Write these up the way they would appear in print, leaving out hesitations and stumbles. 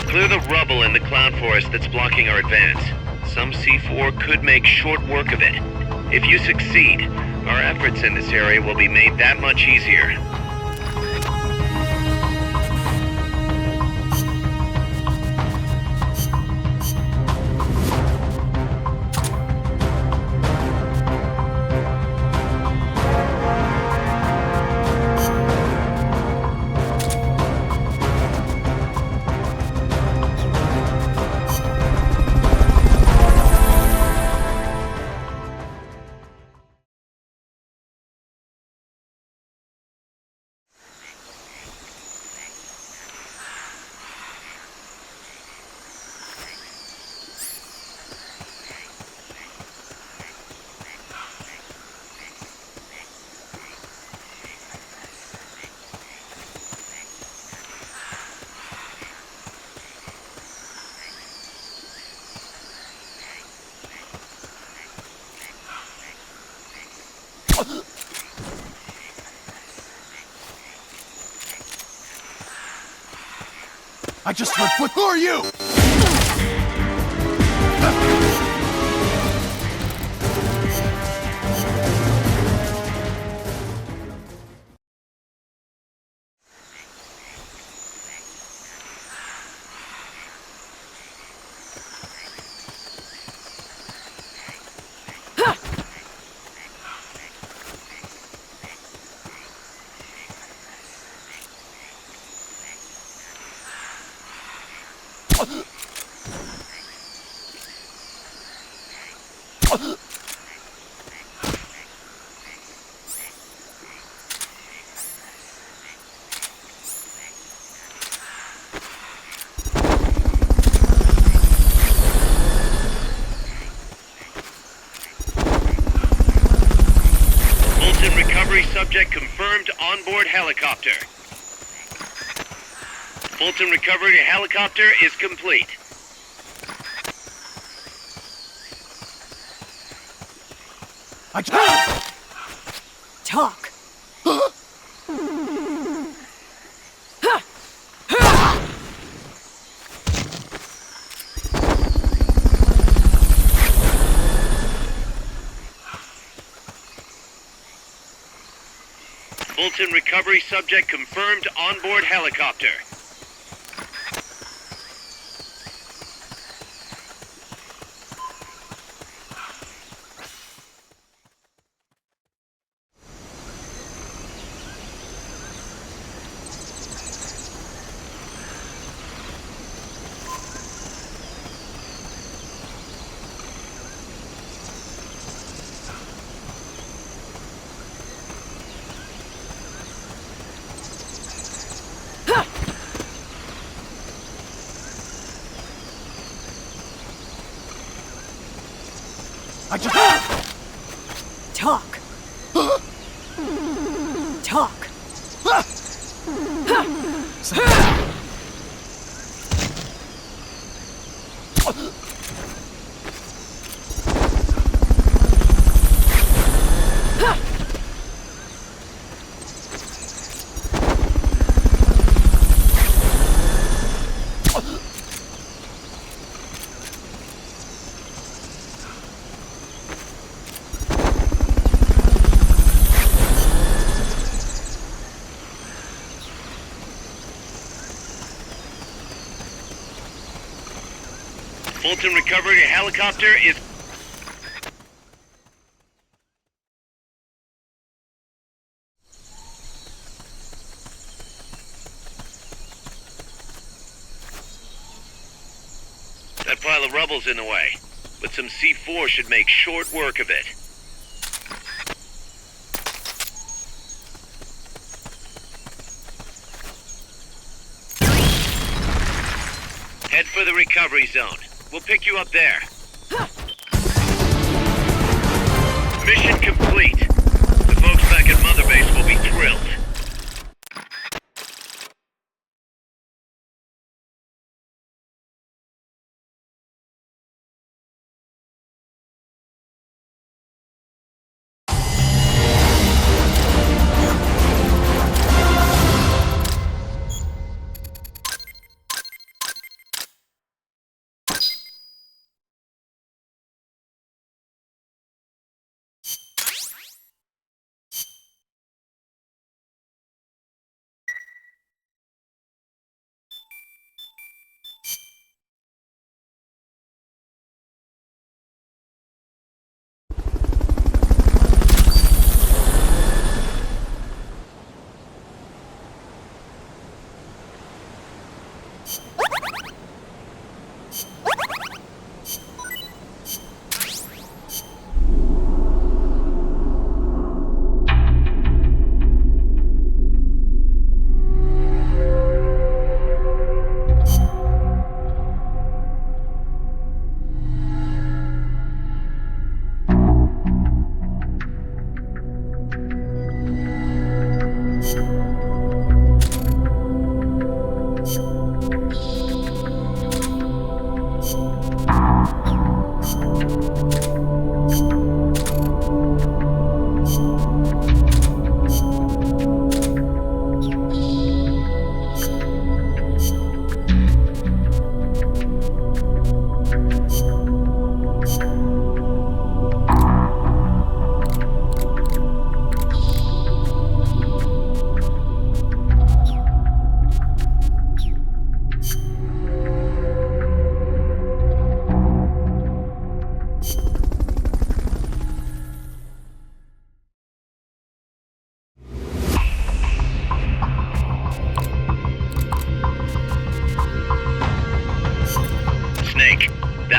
Clear the rubble in the cloud forest that's blocking our advance. Some C4 could make short work of it. If you succeed, our efforts in this area will be made that much easier. I just heard foot. Who are you? Recovery subject confirmed onboard helicopter. Fulton recovery helicopter is complete. Talk. Fulton recovery subject confirmed onboard helicopter. Talk. Talk. Fulton recovery helicopter is... That pile of rubble's in the way, but some C4 should make short work of it. Head for the recovery zone. We'll pick you up there. Mission complete. The folks back at Mother Base will be thrilled.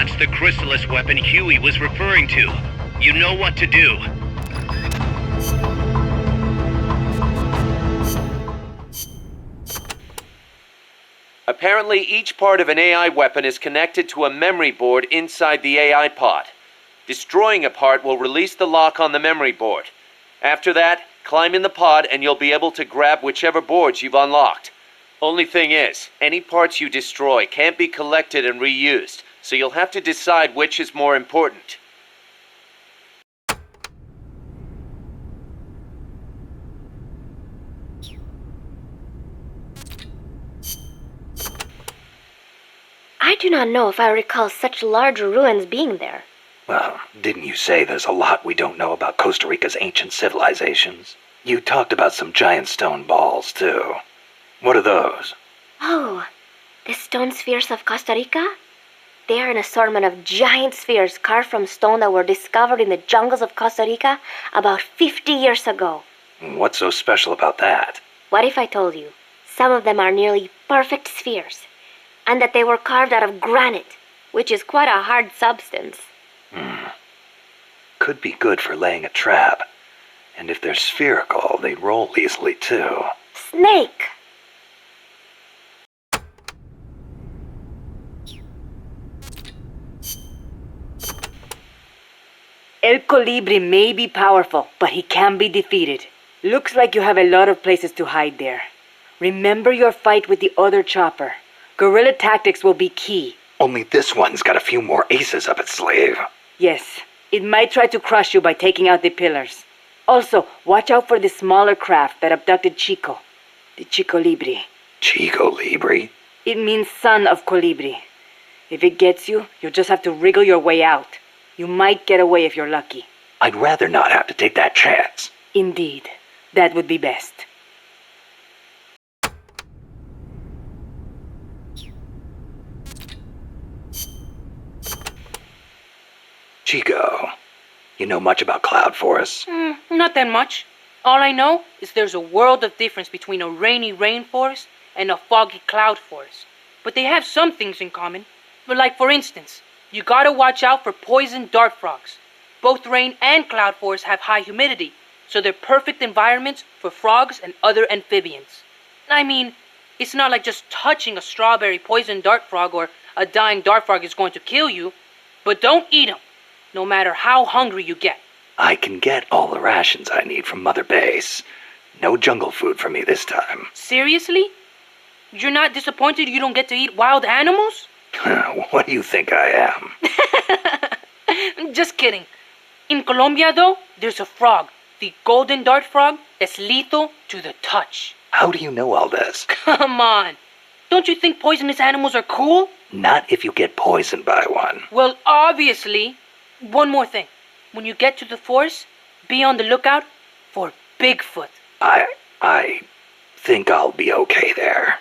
That's the Chrysalis weapon Huey was referring to. You know what to do. Apparently, each part of an AI weapon is connected to a memory board inside the AI pod. Destroying a part will release the lock on the memory board. After that, climb in the pod and you'll be able to grab whichever boards you've unlocked. Only thing is, any parts you destroy can't be collected and reused, so you'll have to decide which is more important. I do not know if I recall such large ruins being there. Well, didn't you say there's a lot we don't know about Costa Rica's ancient civilizations? You talked about some giant stone balls, too. What are those? Oh, the stone spheres of Costa Rica? They are an assortment of giant spheres carved from stone that were discovered in the jungles of Costa Rica about 50 years ago. What's so special about that? What if I told you some of them are nearly perfect spheres, and that they were carved out of granite, which is quite a hard substance? Could be good for laying a trap. And if they're spherical, they roll easily, too. Snake! El Colibri may be powerful, but he can be defeated. Looks like you have a lot of places to hide there. Remember your fight with the other chopper. Guerrilla tactics will be key. Only this one's got a few more aces up its sleeve. Yes, it might try to crush you by taking out the pillars. Also, watch out for the smaller craft that abducted Chico. The Chico Libri. Chico Libri? It means son of Colibri. If it gets you, you'll just have to wriggle your way out. You might get away if you're lucky. I'd rather not have to take that chance. Indeed, that would be best. Chico, you know much about cloud forests? Not that much. All I know is there's a world of difference between a rainy rainforest and a foggy cloud forest. But they have some things in common. But like for instance, you gotta watch out for poison dart frogs. Both rain and cloud forests have high humidity, so they're perfect environments for frogs and other amphibians. I mean, it's not like just touching a strawberry poison dart frog or a dying dart frog is going to kill you, but don't eat them, no matter how hungry you get. I can get all the rations I need from Mother Base. No jungle food for me this time. Seriously? You're not disappointed you don't get to eat wild animals? What do you think I am? Just kidding. In Colombia, though, there's a frog, the golden dart frog, that's lethal to the touch. How do you know all this? Come on. Don't you think poisonous animals are cool? Not if you get poisoned by one. Well, obviously. One more thing. When you get to the forest, be on the lookout for Bigfoot. I think I'll be okay there.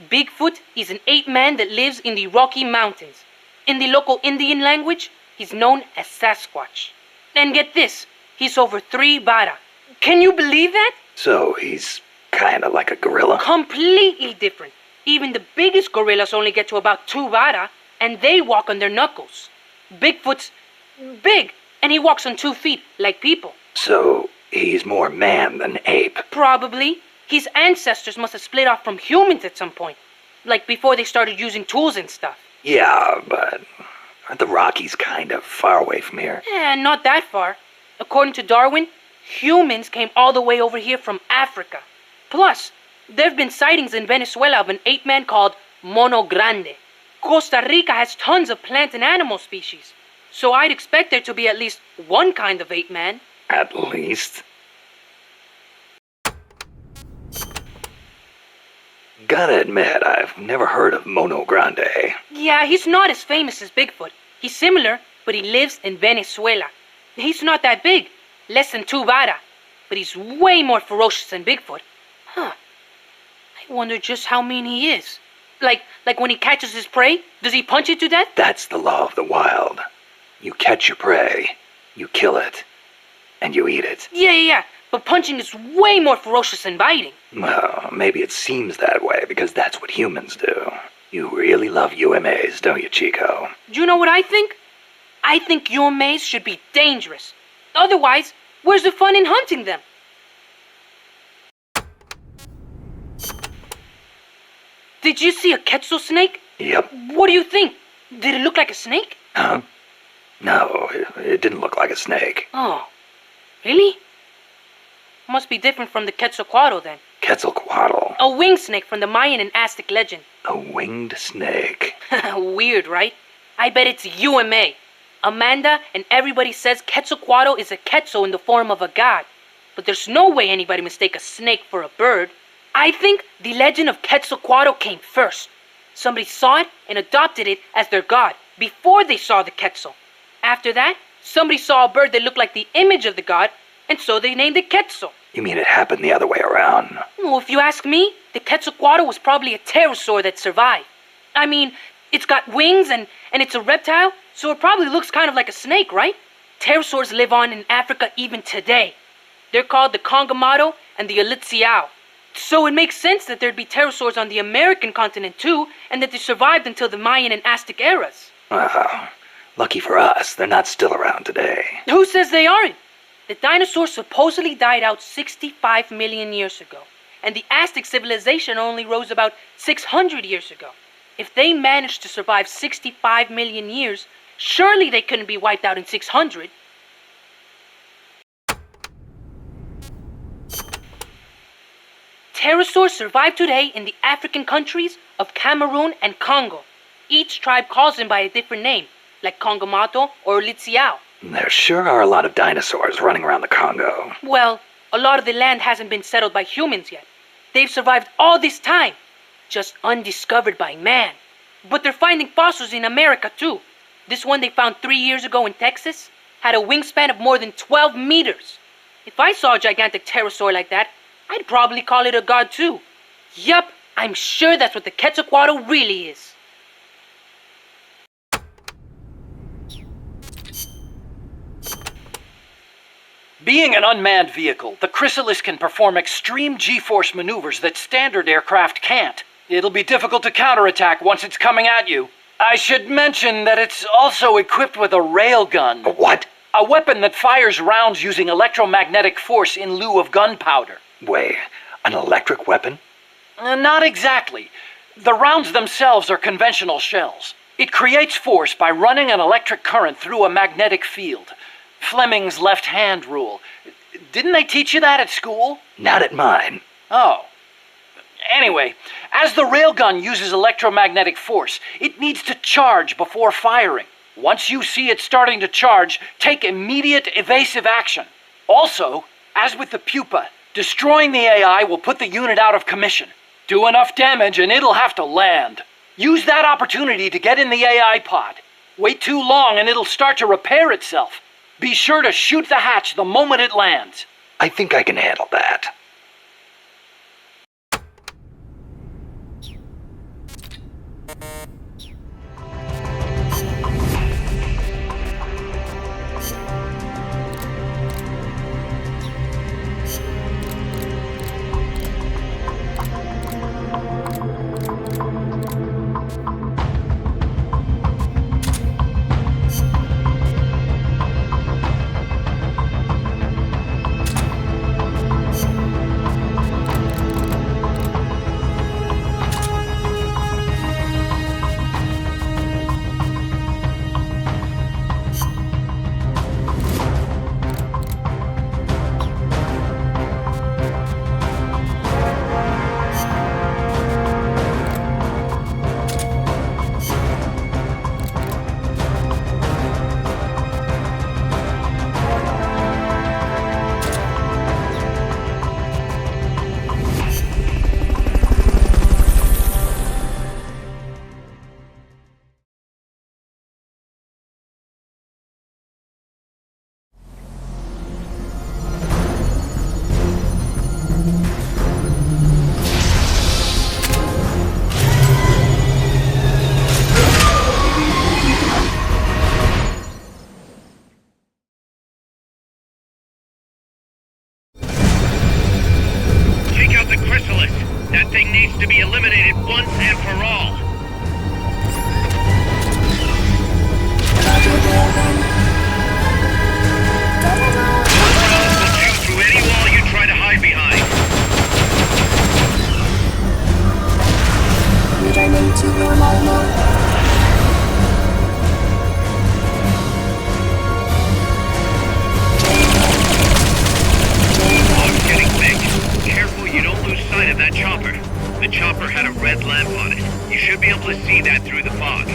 Bigfoot is an ape-man that lives in the Rocky Mountains. In the local Indian language, he's known as Sasquatch. And get this, he's over 3 vara. Can you believe that? So he's kinda like a gorilla? Completely different. Even the biggest gorillas only get to about 2 vara, and they walk on their knuckles. Bigfoot's big, and he walks on 2 feet, like people. So he's more man than ape. Probably. His ancestors must have split off from humans at some point. Like before they started using tools and stuff. Yeah, but aren't the Rockies kind of far away from here? Not that far. According to Darwin, humans came all the way over here from Africa. Plus, there have been sightings in Venezuela of an ape-man called Mono Grande. Costa Rica has tons of plant and animal species. So I'd expect there to be at least one kind of ape-man. At least. Gotta admit, I've never heard of Mono Grande. Yeah, he's not as famous as Bigfoot. He's similar, but he lives in Venezuela. He's not that big, less than 2 vara, but he's way more ferocious than Bigfoot. I wonder just how mean he is. Like when he catches his prey, does he punch it to death? That's the law of the wild. You catch your prey, you kill it, and you eat it. Yeah. but punching is way more ferocious than biting. Well, maybe it seems that way because that's what humans do. You really love UMAs, don't you, Chico? Do you know what I think? I think UMAs should be dangerous. Otherwise, where's the fun in hunting them? Did you see a quetzal snake? Yep. What do you think? Did it look like a snake? Huh? No, it didn't look like a snake. Oh, really? Must be different from the Quetzalcoatl then. Quetzalcoatl. A winged snake from the Mayan and Aztec legend. A winged snake. Weird, right? I bet it's UMA. Amanda and everybody says Quetzalcoatl is a quetzal in the form of a god. But there's no way anybody mistake a snake for a bird. I think the legend of Quetzalcoatl came first. Somebody saw it and adopted it as their god before they saw the quetzal. After that, somebody saw a bird that looked like the image of the god, and so they named it Quetzal. You mean it happened the other way around? Well, if you ask me, the Quetzalcoatl was probably a pterosaur that survived. I mean, it's got wings and it's a reptile, so it probably looks kind of like a snake, right? Pterosaurs live on in Africa even today. They're called the Congamato and the Elitziao. So it makes sense that there'd be pterosaurs on the American continent too, and that they survived until the Mayan and Aztec eras. Wow. Lucky for us, they're not still around today. Who says they aren't? The dinosaurs supposedly died out 65 million years ago, and the Aztec civilization only rose about 600 years ago. If they managed to survive 65 million years, surely they couldn't be wiped out in 600. Pterosaurs survive today in the African countries of Cameroon and Congo. Each tribe calls them by a different name, like Congamato or Litziao. There sure are a lot of dinosaurs running around the Congo. Well, a lot of the land hasn't been settled by humans yet. They've survived all this time, just undiscovered by man. But they're finding fossils in America too. This one they found 3 years ago in Texas had a wingspan of more than 12 meters. If I saw a gigantic pterosaur like that, I'd probably call it a god too. Yup, I'm sure that's what the Quetzalcoatl really is. Being an unmanned vehicle, the Chrysalis can perform extreme G-force maneuvers that standard aircraft can't. It'll be difficult to counterattack once it's coming at you. I should mention that it's also equipped with a railgun. A what? A weapon that fires rounds using electromagnetic force in lieu of gunpowder. Wait, an electric weapon? Not exactly. The rounds themselves are conventional shells. It creates force by running an electric current through a magnetic field. Fleming's left-hand rule. Didn't they teach you that at school? Not at mine. Oh. Anyway, as the railgun uses electromagnetic force, it needs to charge before firing. Once you see it starting to charge, take immediate evasive action. Also, as with the pupa, destroying the AI will put the unit out of commission. Do enough damage and it'll have to land. Use that opportunity to get in the AI pod. Wait too long and it'll start to repair itself. Be sure to shoot the hatch the moment it lands. I think I can handle that. Chrysalis. That thing needs to be eliminated once and for all. Chrysalis will chew through any wall you try to hide behind. Returning to normal mode. Fog's getting thick. Careful you don't lose sight of that chopper. The chopper had a red lamp on it. You should be able to see that through the fog.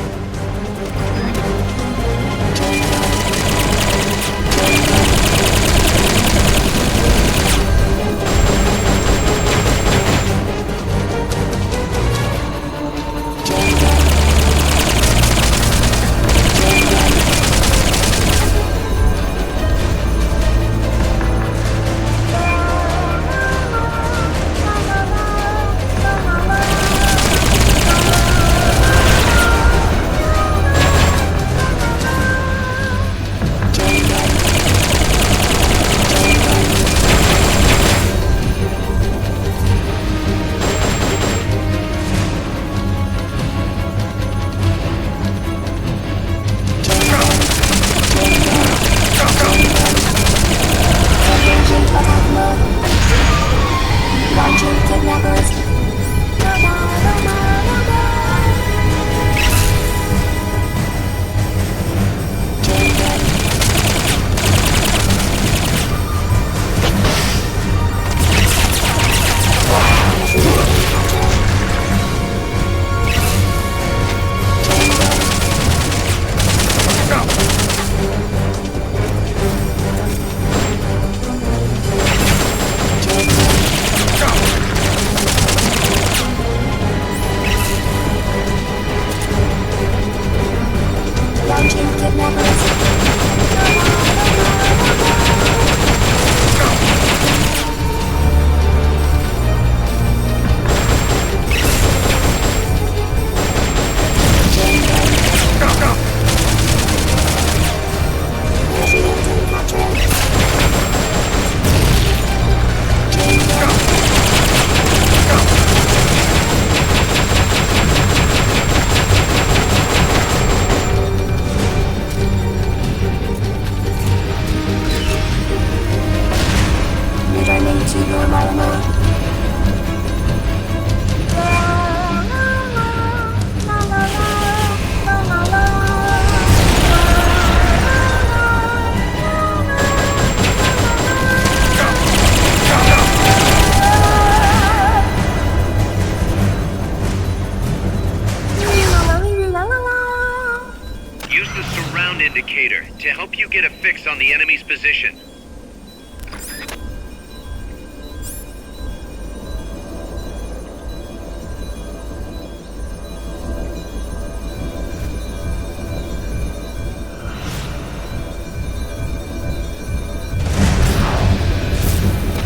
Indicator to help you get a fix on the enemy's position.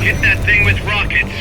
Hit that thing with rockets.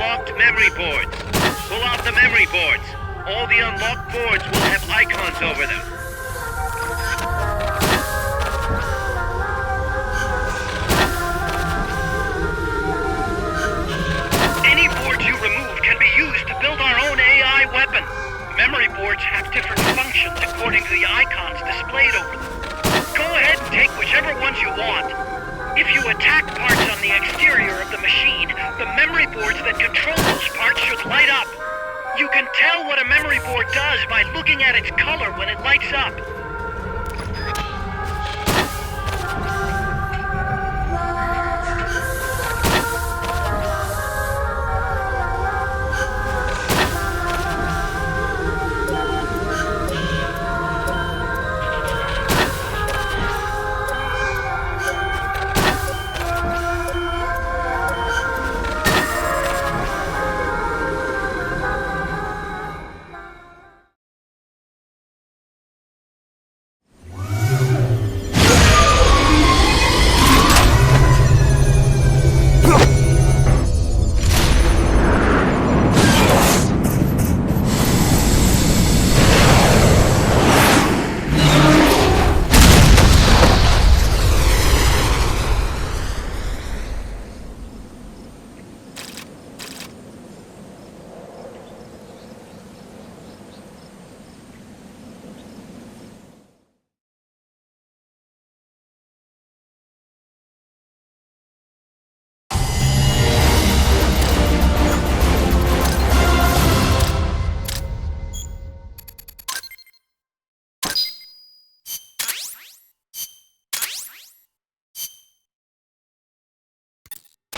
unlocked memory boards. Pull out the memory boards. All the unlocked boards will have icons over them. Any boards you remove can be used to build our own AI weapon. Memory boards have different functions according to the icons displayed over them. Go ahead and take whichever ones you want. If you attack parts on the exterior of the machine, the memory boards that control those parts should light up. You can tell what a memory board does by looking at its color when it lights up.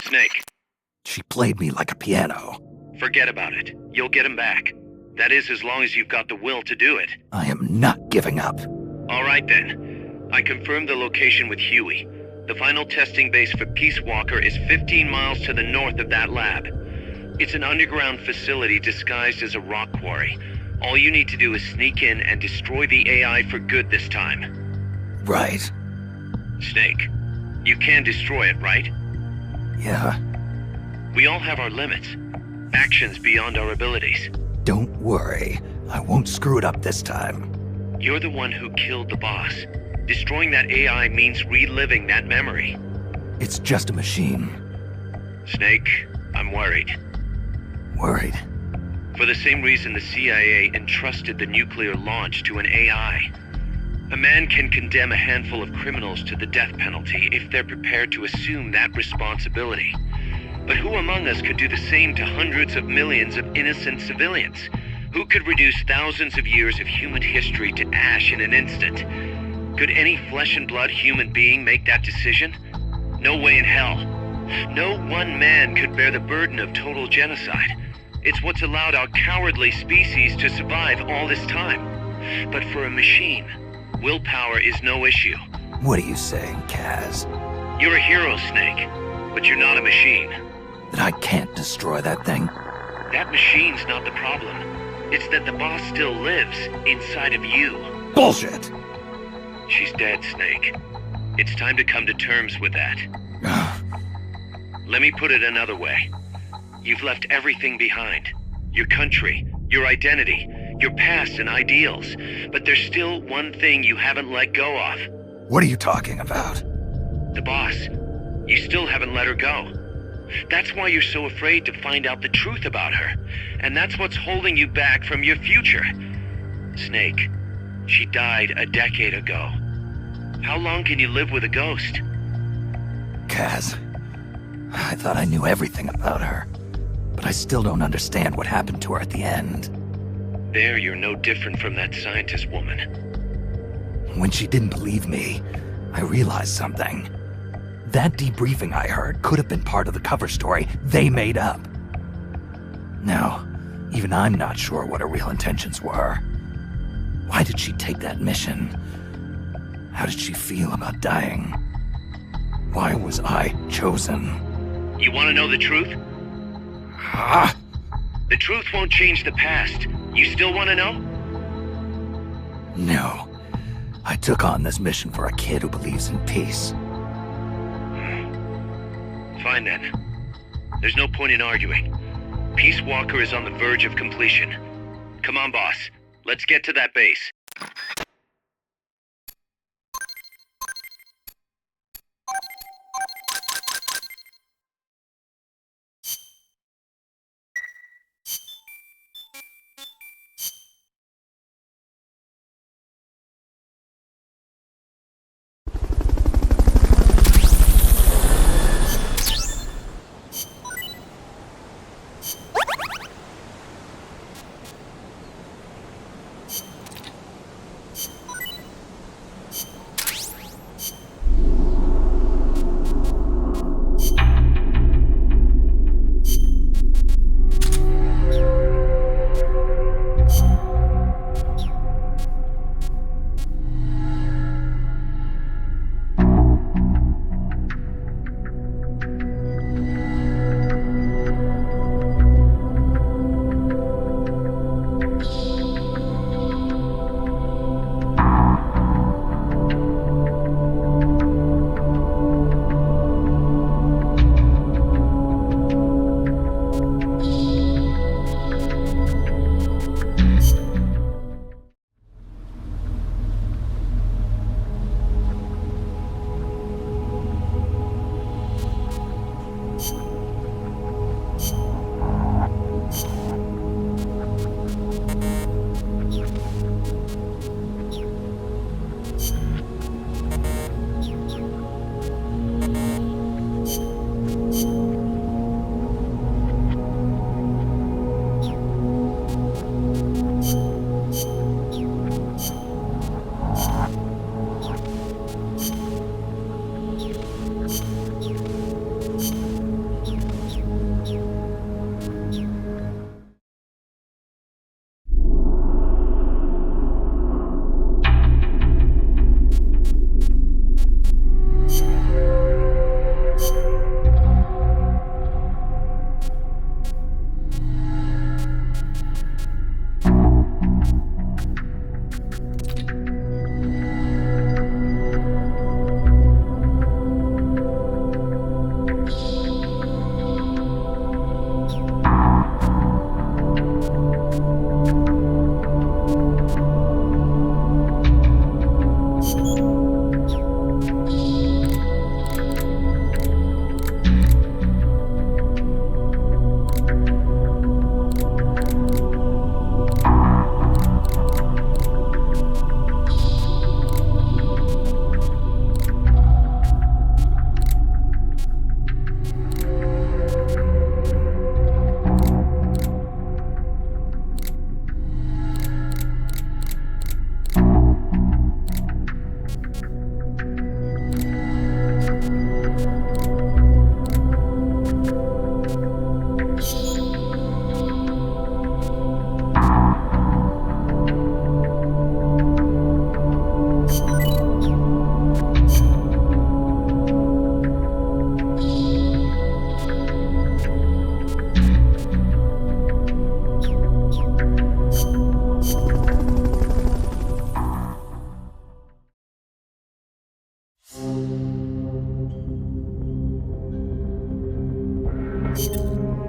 Snake, She played me like a piano. forget about it. You'll get him back. That is, as long as you've got the will to do it. I am not giving up. All right, then. I confirmed the location with Huey. The final testing base for Peace Walker is 15 miles to the north of that lab. It's an underground facility disguised as a rock quarry. All you need to do is sneak in and destroy the AI for good this time. Right. Snake, you can destroy it, right? Yeah. We all have our limits. Actions beyond our abilities. Don't worry. I won't screw it up this time. You're the one who killed the boss. Destroying that AI means reliving that memory. It's just a machine. Snake, I'm worried. Worried. For the same reason the CIA entrusted the nuclear launch to an AI. A man can condemn a handful of criminals to the death penalty if they're prepared to assume that responsibility. But who among us could do the same to hundreds of millions of innocent civilians? Who could reduce thousands of years of human history to ash in an instant? Could any flesh and blood human being make that decision? No way in hell. No one man could bear the burden of total genocide. It's what's allowed our cowardly species to survive all this time. But for a machine, willpower is no issue. What are you saying, Kaz? You're a hero, Snake, but you're not a machine. That I can't destroy that thing? That machine's not the problem. It's that the boss still lives inside of you. Bullshit! She's dead, Snake. It's time to come to terms with that. Let me put it another way. You've left everything behind. Your country, your identity, your past and ideals. But there's still one thing you haven't let go of. What are you talking about? The boss. You still haven't let her go. That's why you're so afraid to find out the truth about her. And that's what's holding you back from your future. Snake, she died a decade ago. How long can you live with a ghost? Kaz, I thought I knew everything about her. But I still don't understand what happened to her at the end. There, you're no different from that scientist woman. When she didn't believe me, I realized something. That debriefing I heard could have been part of the cover story they made up. Now, even I'm not sure what her real intentions were. Why did she take that mission? How did she feel about dying? Why was I chosen? You want to know the truth? Ah! The truth won't change the past. You still want to know? No. I took on this mission for a kid who believes in peace. Fine then. There's no point in arguing. Peace Walker is on the verge of completion. Come on, boss. Let's get to that base.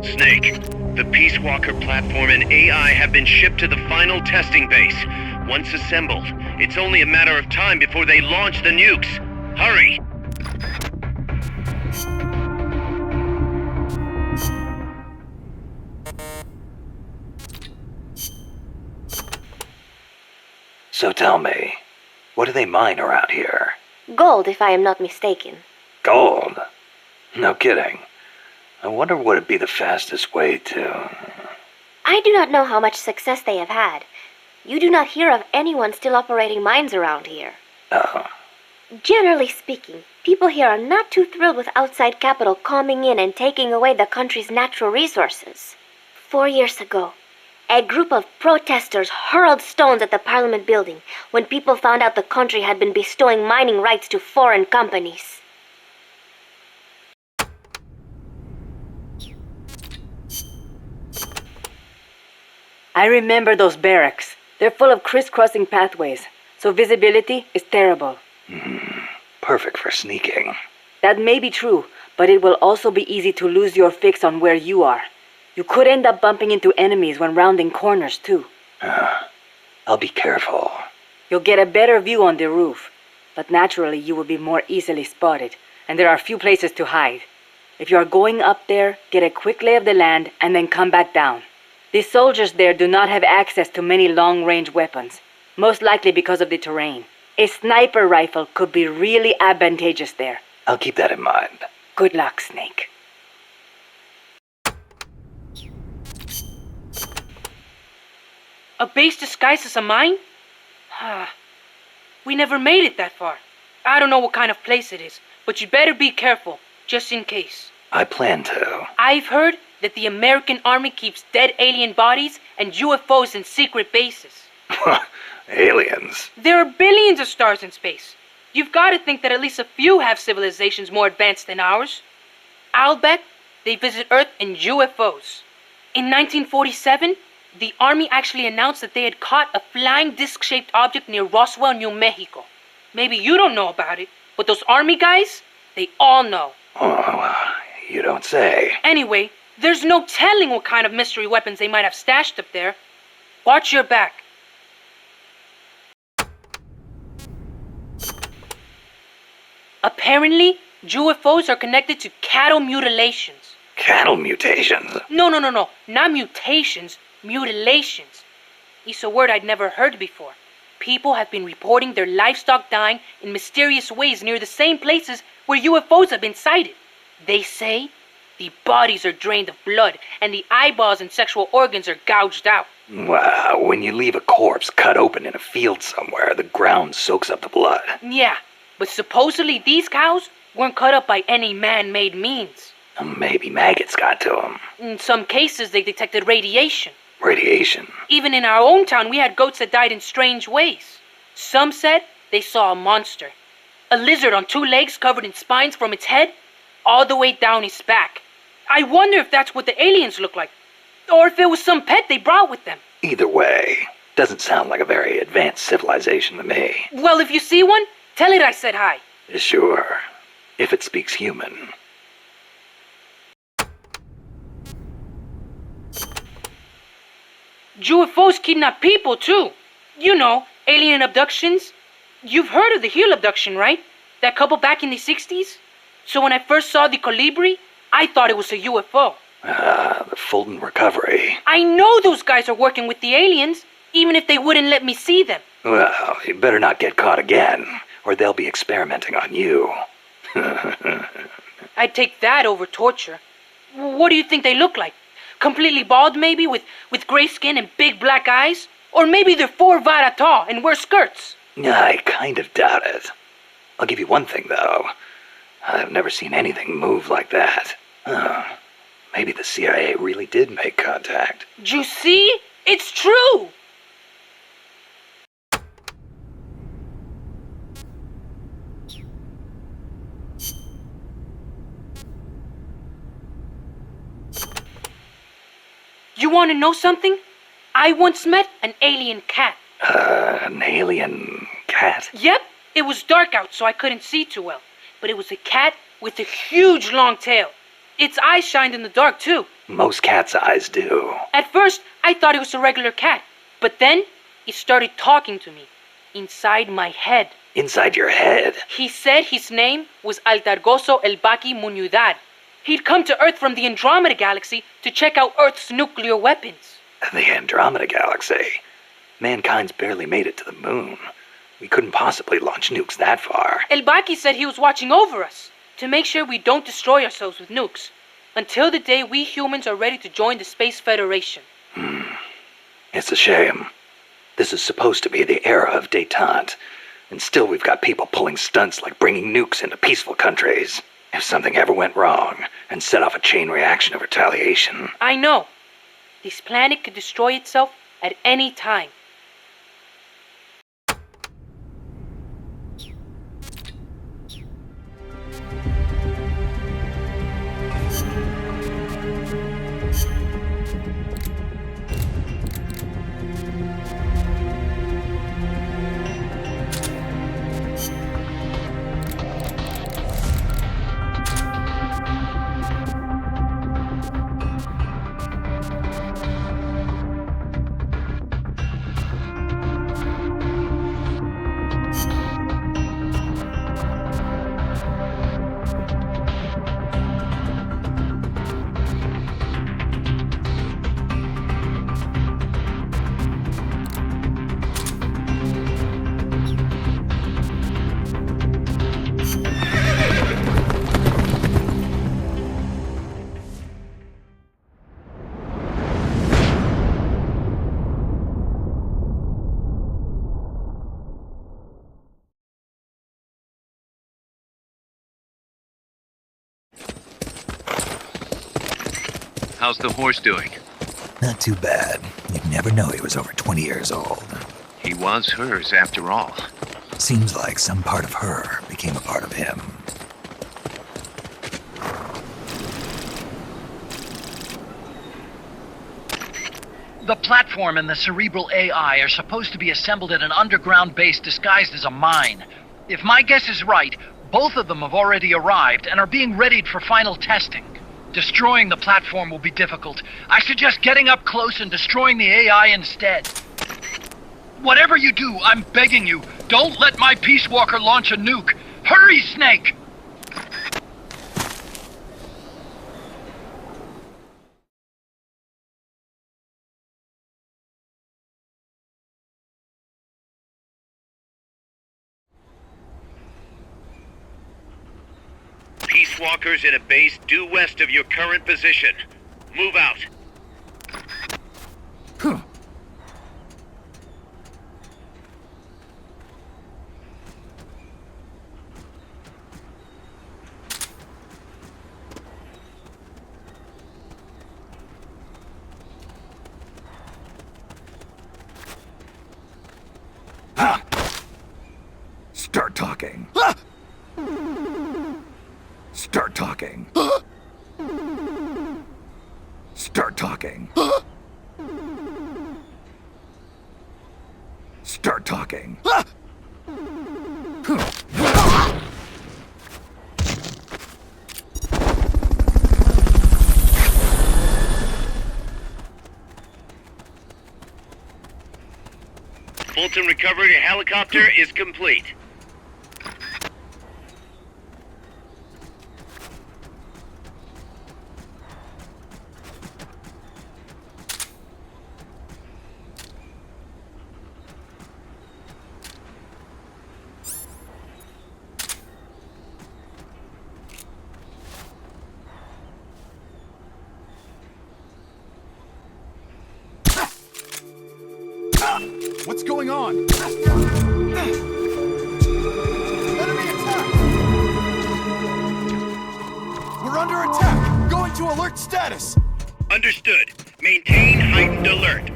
Snake, the Peace Walker platform and AI have been shipped to the final testing base. Once assembled, it's only a matter of time before they launch the nukes. Hurry! So tell me, what do they mine around here? Gold, if I am not mistaken. Gold? No kidding. I wonder what would be the fastest way to... I do not know how much success they have had. You do not hear of anyone still operating mines around here. Oh. Generally speaking, people here are not too thrilled with outside capital coming in and taking away the country's natural resources. 4 years ago, a group of protesters hurled stones at the Parliament building when people found out the country had been bestowing mining rights to foreign companies. I remember those barracks. They're full of crisscrossing pathways, so visibility is terrible. Perfect for sneaking. That may be true, but it will also be easy to lose your fix on where you are. You could end up bumping into enemies when rounding corners, too. I'll be careful. You'll get a better view on the roof, but naturally you will be more easily spotted, and there are few places to hide. If you are going up there, get a quick lay of the land and then come back down. The soldiers there do not have access to many long-range weapons, most likely because of the terrain. A sniper rifle could be really advantageous there. I'll keep that in mind. Good luck, Snake. A base disguised as a mine? We never made it that far. I don't know what kind of place it is, but you'd better be careful, just in case. I plan to. I've heard that the American Army keeps dead alien bodies and UFOs in secret bases. Aliens. There are billions of stars in space. You've got to think that at least a few have civilizations more advanced than ours. I'll bet they visit Earth in UFOs. In 1947, the Army actually announced that they had caught a flying disc-shaped object near Roswell, New Mexico. Maybe you don't know about it, but those Army guys, they all know. Oh, you don't say. Anyway, there's no telling what kind of mystery weapons they might have stashed up there. Watch your back. Apparently, UFOs are connected to cattle mutilations. Cattle mutations? No, not mutations, mutilations. It's a word I'd never heard before. People have been reporting their livestock dying in mysterious ways near the same places where UFOs have been sighted. They say the bodies are drained of blood and the eyeballs and sexual organs are gouged out. Wow, when you leave a corpse cut open in a field somewhere, the ground soaks up the blood. Yeah, but supposedly these cows weren't cut up by any man-made means. Maybe maggots got to them. In some cases, they detected radiation. Radiation? Even in our own town, we had goats that died in strange ways. Some said they saw a monster. A lizard on 2 legs covered in spines from its head all the way down his back. I wonder if that's what the aliens look like. Or if it was some pet they brought with them. Either way, doesn't sound like a very advanced civilization to me. Well, if you see one, tell it I said hi. Sure, if it speaks human. UFOs kidnap people, too. You know, alien abductions. You've heard of the Hill abduction, right? That couple back in the 60s? So when I first saw the Colibri, I thought it was a UFO. The Fulton recovery. I know those guys are working with the aliens, even if they wouldn't let me see them. Well, you better not get caught again, or they'll be experimenting on you. I'd take that over torture. What do you think they look like? Completely bald, maybe, with gray skin and big black eyes? Or maybe they're 4 vara tall and wear skirts? I kind of doubt it. I'll give you one thing, though. I've never seen anything move like that. Maybe the CIA really did make contact. You see? It's true! You want to know something? I once met an alien cat. An alien cat? Yep, it was dark out, so I couldn't see too well. But it was a cat with a huge long tail. Its eyes shined in the dark, too. Most cats' eyes do. At first, I thought it was a regular cat. But then, it started talking to me. Inside my head. Inside your head? He said his name was Altargoso El Baki Muñudad. He'd come to Earth from the Andromeda Galaxy to check out Earth's nuclear weapons. The Andromeda Galaxy? Mankind's barely made it to the moon. We couldn't possibly launch nukes that far. El Baki said he was watching over us, to make sure we don't destroy ourselves with nukes, until the day we humans are ready to join the Space Federation. It's a shame. This is supposed to be the era of détente, and still we've got people pulling stunts like bringing nukes into peaceful countries. If something ever went wrong and set off a chain reaction of retaliation. I know. This planet could destroy itself at any time. How's the horse doing? Not too bad. You'd never know he was over 20 years old. He was hers, after all. Seems like some part of her became a part of him. The platform and the cerebral AI are supposed to be assembled at an underground base disguised as a mine. If my guess is right, both of them have already arrived and are being readied for final testing. Destroying the platform will be difficult. I suggest getting up close and destroying the AI instead. Whatever you do, I'm begging you, don't let my Peace Walker launch a nuke. Hurry, Snake! Peace Walkers in a base due west of your current position. Move out. Start talking. Start talking. Start talking. Start talking. Fulton recovery helicopter is complete. What's going on? Enemy attack! We're under attack! Going to alert status! Understood. Maintain heightened alert.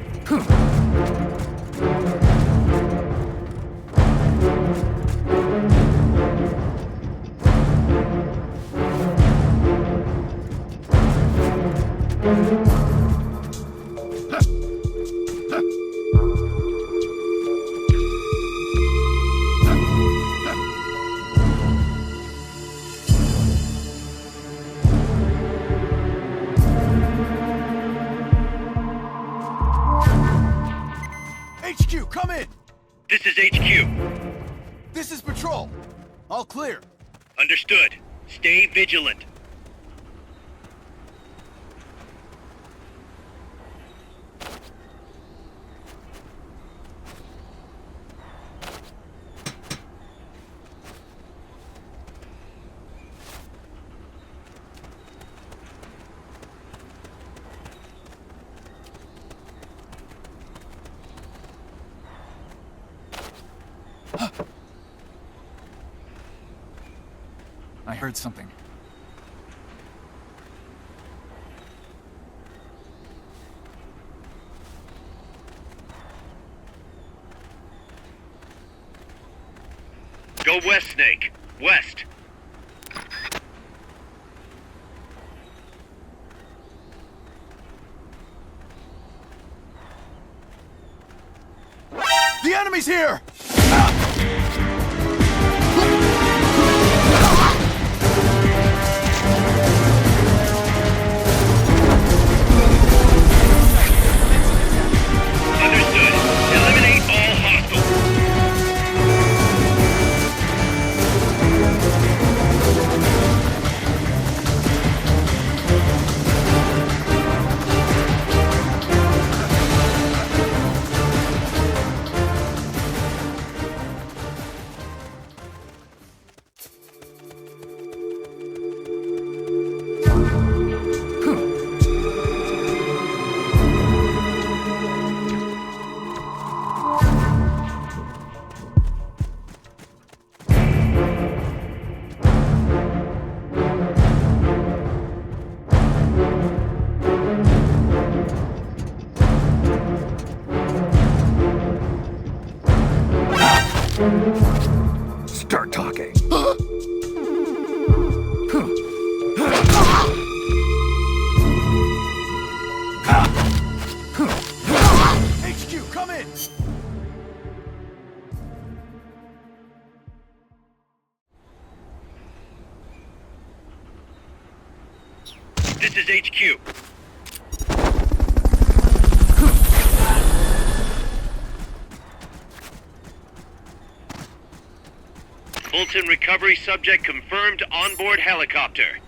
HQ, come in! This is HQ. This is Patrol. All clear. Understood. Stay vigilant. I heard something. Go west, Snake. West. The enemy's here! Understood. Eliminate all hostiles. This is HQ. Fulton recovery subject confirmed onboard helicopter.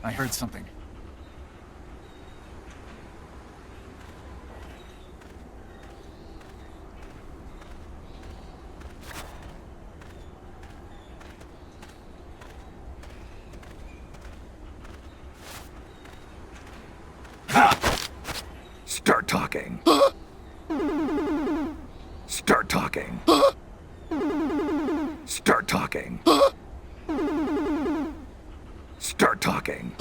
I heard something. Start talking. Start talking. Start talking. Start talking.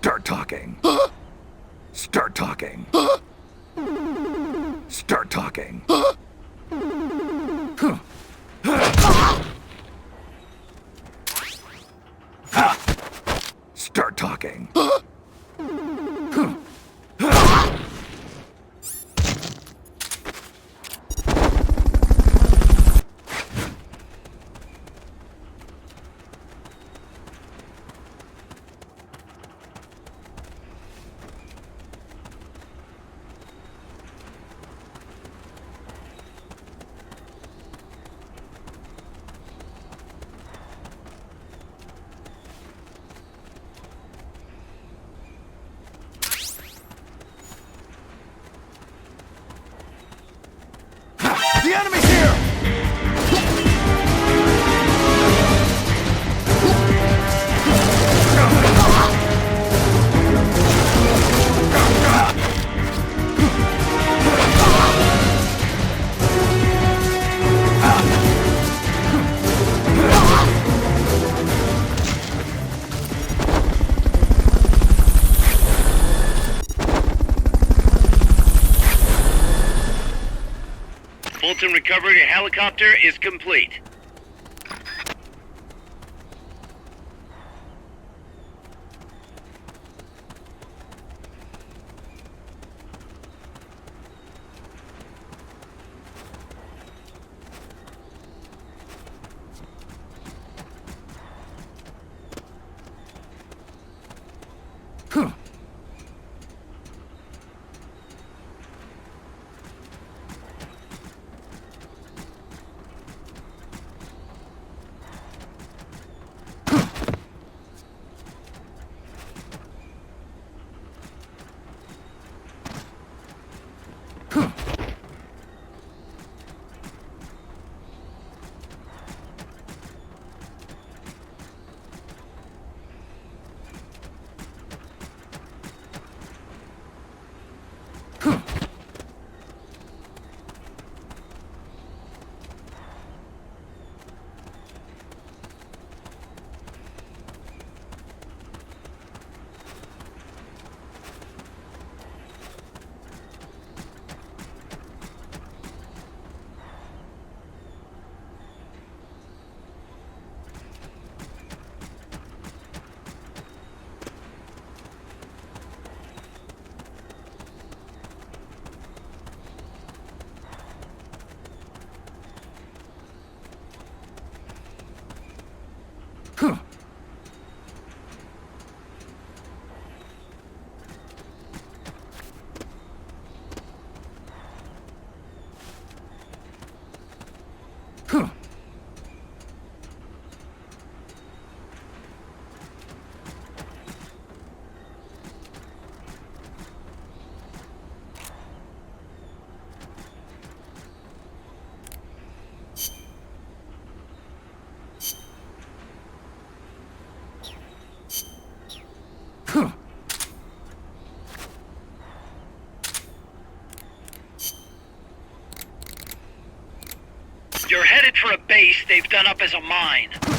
Start talking. Start talking. Start talking. Start talking. Bolton recovery helicopter is complete. You're headed for a base they've done up as a mine.